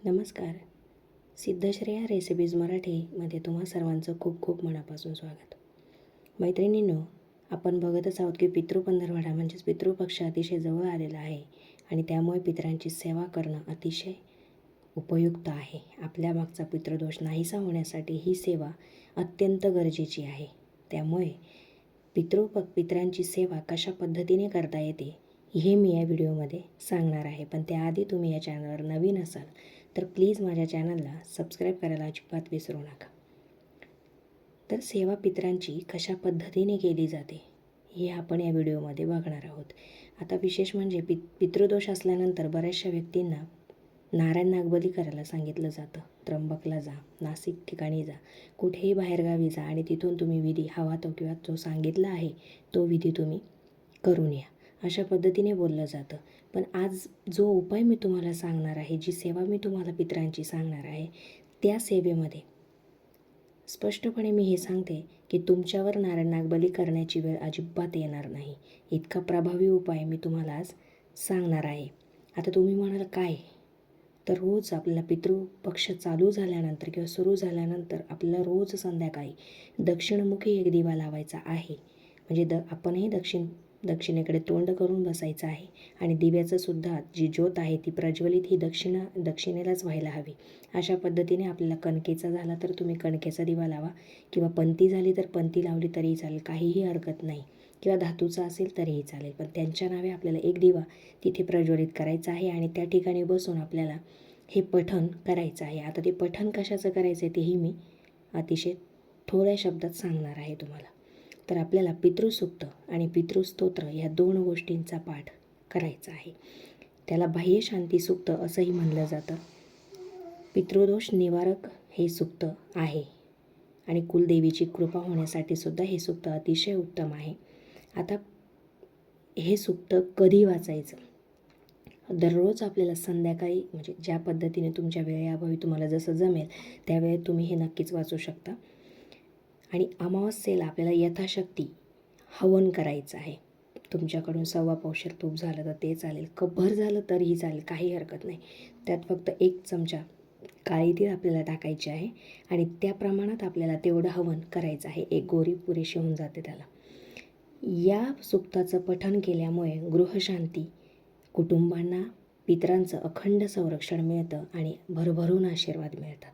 नमस्कार. सिद्धश्रेया रेसिपीज मराठीमध्ये तुम्हा सर्वांचं खूप खूप मनापासून स्वागत. मैत्रिणींनो, आपण बघतच आहोत की पितृपंधरवडा म्हणजेच पितृपक्ष अतिशय जवळ आलेला आहे आणि त्यामुळे पितरांची सेवा करणं अतिशय उपयुक्त आहे. आपल्या मागचा पितृदोष नाहीसा होण्यासाठी ही सेवा अत्यंत गरजेची आहे. त्यामुळे पितरांची सेवा कशा पद्धतीने करता येते हे मी या व्हिडिओमध्ये सांगणार आहे. पण त्याआधी तुम्ही या चॅनलवर नवीन असाल तर प्लीज माझ्या चॅनलला सबस्क्राईब करायला अजिबात विसरू नका. तर सेवा पितरांची कशा पद्धतीने केली जाते हे आपण या व्हिडिओमध्ये बघणार आहोत. आता विशेष म्हणजे पितृदोष असल्यानंतर बऱ्याचशा व्यक्तींना नारायण नागबली करायला सांगितलं जातं. त्र्यंबकला जा, नाशिक ठिकाणी जा, कुठेही बाहेरगावी जा आणि तिथून तुम्ही विधी हवा तो किंवा जो सांगितला आहे तो विधी तुम्ही करून या, अशा पद्धतीने बोललं जातं. पण आज जो उपाय मी तुम्हाला सांगणार आहे, जी सेवा मी तुम्हाला पितरांची सांगणार आहे, त्या सेवेमध्ये स्पष्टपणे मी हे सांगते की तुमच्यावर नारायण नागबली करण्याची वेळ अजिबात येणार नाही. इतका प्रभावी उपाय मी तुम्हाला आज सांगणार आहे. आता तुम्ही म्हणाल काय? तर रोज आपल्याला पितृपक्ष चालू झाल्यानंतर किंवा सुरू झाल्यानंतर आपल्याला रोज संध्याकाळी दक्षिणमुखी एक दिवा लावायचा आहे. म्हणजे आपणही दक्षिणेकडे तोंड करून बसायचं आहे आणि दिव्याचं सुद्धा जी ज्योत आहे ती प्रज्वलित ही दक्षिणेलाच व्हायला हवी. अशा पद्धतीने आपल्याला कणकेचा झाला तर तुम्ही कणकेचा दिवा लावा किंवा पंती झाली तर पंती लावली तरीही चालेल, काहीही हरकत नाही. किंवा धातूचा असेल तरीही चालेल. पण त्यांच्या नावे आपल्याला एक दिवा तिथे प्रज्वलित करायचा आहे आणि त्या ठिकाणी बसून आपल्याला हे पठण करायचं आहे. आता ते पठण कशाचं करायचं आहे तेही मी अतिशय थोड्या शब्दात सांगणार आहे तुम्हाला. तर आपल्याला पितृसूक्त आणि पितृस्तोत्र या दोन गोष्टींचा पाठ करायचा आहे. त्याला बाह्य शांती सूक्त असंही म्हणलं जातं. पितृदोष निवारक हे सूक्त आहे आणि कुलदेवीची कृपा होण्यासाठी सुद्धा हे सूक्त अतिशय उत्तम आहे. आता हे सूक्त कधी वाचायचं? दररोज आपल्याला संध्याकाळी, म्हणजे ज्या पद्धतीने तुमच्या वेळेअभावी तुम्हाला जसं जमेल त्यावेळेत तुम्ही हे नक्कीच वाचू शकता. आणि अमावस्येला आपल्याला यथाशक्ती हवन करायचं आहे. तुमच्याकडून 1.25 पावशेर तूप झालं तर ते चालेल, कपभर झालं तरीही चालेल, काही हरकत नाही. त्यात फक्त 1 चमचा काळी तीळ आपल्याला टाकायची आहे आणि त्या प्रमाणात आपल्याला तेवढं हवन करायचं आहे. 1 गोरी पुरेशी होऊन जाते त्याला. या सूक्ताचं पठण केल्यामुळे गृहशांती, कुटुंबांना पितरांचं अखंड संरक्षण मिळतं आणि भरभरून आशीर्वाद मिळतात.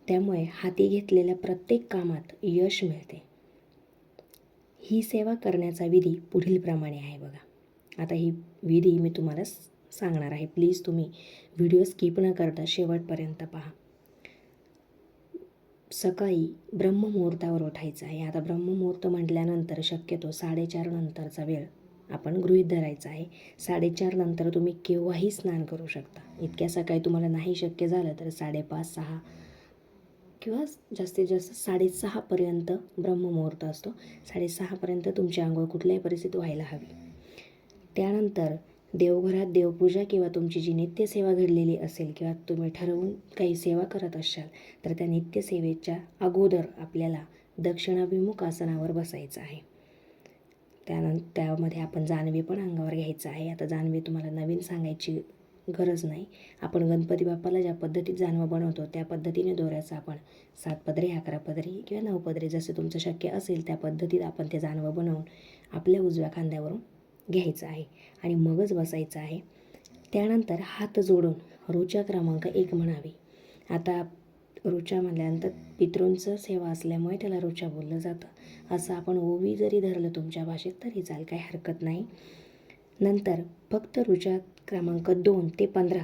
त्यामुळे हाती घेतलेल्या प्रत्येक कामात यश मिळते. ही सेवा करण्याचा विधी पुढील प्रमाणे आहे बघा. आता ही विधी मी तुम्हाला सांगणार आहे. प्लीज तुम्ही व्हिडिओ स्किप न करता शेवटपर्यंत पहा. सकाळी ब्रह्ममुहूर्तावर उठायचं आहे. आता ब्रह्ममुहूर्त म्हटल्यानंतर शक्यतो 4:30 नंतरचा वेळ आपण गृहीत धरायचा आहे. 4:30 नंतर तुम्ही केव्हाही स्नान करू शकता. इतक्या सकाळी तुम्हाला नाही शक्य झालं तर 5:30, 6 किंवा जास्तीत जास्त 6:30 पर्यंत ब्रह्ममुहूर्त असतो. 6:30 पर्यंत तुमची आंघोळ कुठल्याही परिस्थितीत व्हायला हवी. त्यानंतर देवघरात देवपूजा किंवा तुमची जी नित्यसेवा घडलेली असेल किंवा तुम्ही ठरवून काही सेवा करत असाल तर त्या नित्यसेवेच्या अगोदर आपल्याला दक्षिणाभिमुख आसनावर बसायचं आहे. त्यामध्ये आपण जानवे पण अंगावर घ्यायचं आहे. आता जानवे तुम्हाला नवीन सांगायची गरज नाही. आपण गणपती बाप्पाला ज्या पद्धतीत जानवं बनवतो त्या पद्धतीने दोऱ्याचं आपण 7 पदरी, 11 पदरी किंवा 9 पदरी जसं तुमचं शक्य असेल त्या पद्धतीत आपण ते जानवं बनवून आपल्या उजव्या खांद्यावरून घ्यायचं आहे आणि मगच बसायचं आहे. त्यानंतर हात जोडून ऋचा क्रमांक 1 म्हणावी. आता ऋचा म्हटल्यानंतर पितृंचं सेवा असल्यामुळे त्याला ऋचा बोललं जातं. असं आपण ओवी जरी धरलं तुमच्या भाषेत तरी चालेल, काही हरकत नाही. नंतर फक्त ऋचा क्रमांक 2 ते 15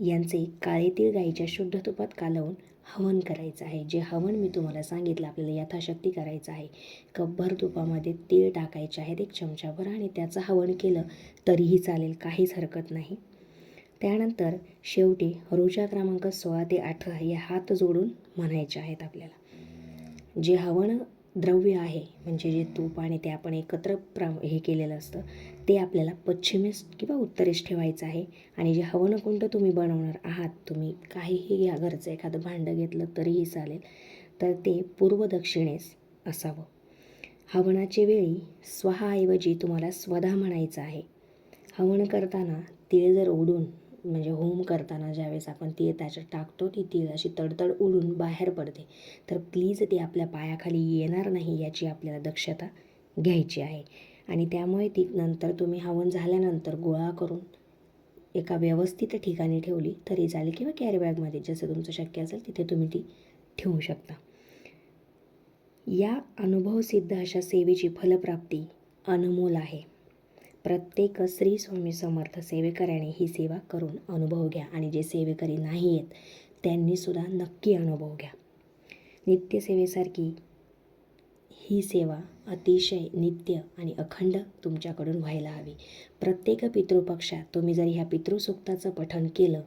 यांचे काळे तीळ गाईच्या शुद्ध तुपात कालवून हवन करायचं आहे. जे हवन मी तुम्हाला सांगितलं आपल्याला यथाशक्ती करायचं आहे. कपभर तुपामध्ये तीळ टाकायचे आहेत 1 चमचाभर आणि त्याचं हवन केलं तरीही चालेल, काहीच हरकत नाही. त्यानंतर शेवटी ऋचा क्रमांक 16 ते 18 हे हात जोडून म्हणायचे आहेत आपल्याला. जे हवन द्रव्य आहे म्हणजे जे तूप आणि ते आपण एकत्र हे केलेलं असतं ते आपल्याला पश्चिमेस किंवा उत्तरेस ठेवायचं आहे. आणि जे हवनकुंड तुम्ही बनवणार आहात, तुम्ही काहीही घ्या, घरचं एखादं भांडं घेतलं तरीही चालेल, तर ते पूर्व दक्षिणेस असावं. हवनाच्या वेळी स्वहाऐवजी तुम्हाला स्वधा म्हणायचं आहे. हवन करताना तीळ जर ओढून म्हणजे होम करताना ज्यावेळेस आपण ती त्याच्यात टाकतो ती तीळ अशी तडतड उडून बाहेर पडते, तर प्लीज ती आपल्या पायाखाली येणार नाही याची आपल्याला दक्षता घ्यायची आहे. आणि त्यामुळे ती नंतर तुम्ही हवन झाल्यानंतर गोळा करून एका व्यवस्थित ठिकाणी ठेवली तरी चालेल किंवा कॅरीबॅगमध्ये जसं तुमचं शक्य असेल तिथे तुम्ही ती ठेवू शकता. या अनुभवसिद्ध अशा सेवेची फलप्राप्ती अनमोल आहे. प्रत्येक श्री स्वामी समर्थ सेवेकऱ्याने ही सेवा करून अनुभव घ्या आणि जे सेवेकरी नाही आहेत त्यांनीसुद्धा नक्की अनुभव घ्या. नित्यसेवेसारखी ही सेवा अतिशय नित्य आणि अखंड तुमच्याकडून व्हायला हवी. प्रत्येक पितृपक्षात तुम्ही जर ह्या पितृसूक्ताचं पठण केलं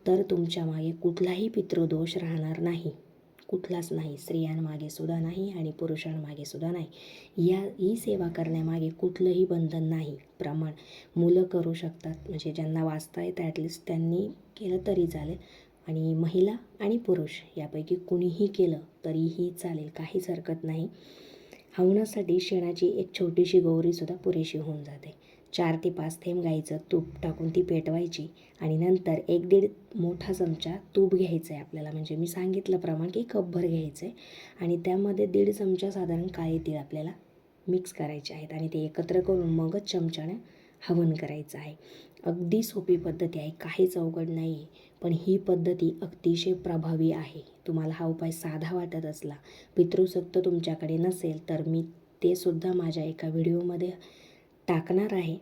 तर तुमच्या मागे कुठलाही पितृदोष राहणार नाही, कुठलाच नाही. स्त्रियांमागे सुद्धा नाही आणि पुरुषांमागे सुद्धा नाही. ही सेवा करण्यामागे कुठलंही बंधन नाही. प्रमाण मुलं करू शकतात, म्हणजे ज्यांना वाचता येतं ॲटलिस्ट त्यांनी केलं तरी चालेल, आणि महिला आणि पुरुष यापैकी कुणीही केलं तरीही चालेल, काहीच हरकत नाही. हवनासाठी शेणाची एक छोटीशी गौरीसुद्धा पुरेशी होऊन जाते. 4 ते 5 थेंब गाईचं तूप टाकून ती पेटवायची आणि नंतर 1-1.5 मोठा चमचा तूप घ्यायचं आहे आपल्याला, म्हणजे मी सांगितलं प्रमाण की कपभर घ्यायचं आहे, आणि त्यामध्ये 1.5 चमचा साधारण काळे तीळ आपल्याला मिक्स करायचे आहेत आणि ते एकत्र करून मगच चमच्याने हवन करायचं आहे. अगदी सोपी पद्धती आहे, काहीच अवघड नाही आहे, पण ही पद्धती अतिशय प्रभावी आहे. तुम्हाला हा उपाय साधा वाटत असला, पितृसूक्त तुमच्याकडे नसेल तर मी ते सुद्धा माझ्या एका व्हिडिओमध्ये टाकणार आहे.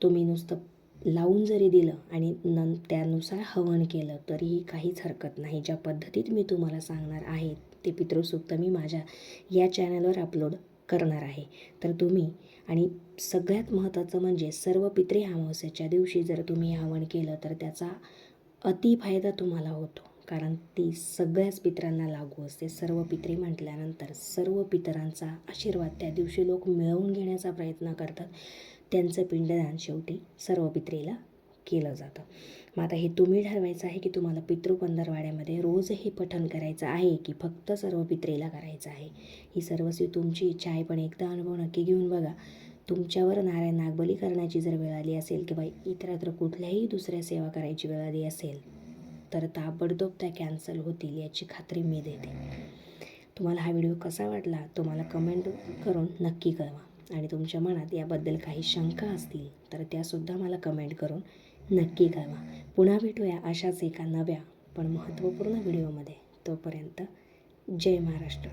तुम्ही नुसतं लावून जरी दिलं आणि त्यानुसार हवन केलं तरीही काहीच हरकत नाही. ज्या पद्धतीत मी तुम्हाला सांगणार आहे ते पितृसूक्त मी माझ्या या चॅनलवर अपलोड करणार आहे. तर तुम्ही, आणि सगळ्यात महत्त्वाचं म्हणजे सर्व पितृ अमावस्येच्या दिवशी जर तुम्ही हवन केलं तर त्याचा अतिफायदा तुम्हाला होतो, कारण ती सगळ्याच पितरांना लागू असते. सर्व पितरी म्हटल्यानंतर सर्व पितरांचा आशीर्वाद त्या दिवशी लोक मिळवून घेण्याचा प्रयत्न करतात. त्यांचं पिंडदान शेवटी सर्व पित्रीला केलं जातं. मग आता हे तुम्ही ठरवायचं आहे की तुम्हाला पितृपंधरवाड्यामध्ये रोज हे पठण करायचं आहे की फक्त सर्व पित्रीला करायचं आहे. ही सर्वस्वी तुमची इच्छा आहे, पण एकदा अनुभव नक्की घेऊन बघा. तुमच्यावर नारायण नागबली करण्याची जर वेळ आली असेल किंवा इतरत्र कुठल्याही दुसऱ्या सेवा करायची वेळ आली असेल तर ताबडतोब त्या कॅन्सल होतील याची खात्री मी देते. तुम्हाला हा व्हिडिओ कसा वाटला तुम्हाला कमेंट करून नक्की कळवा, आणि तुमच्या मनात याबद्दल काही शंका असतील तर त्यासुद्धा मला कमेंट करून नक्की कळवा. पुन्हा भेटूया अशाच एका नव्या पण महत्त्वपूर्ण व्हिडिओमध्ये. तोपर्यंत जय महाराष्ट्र.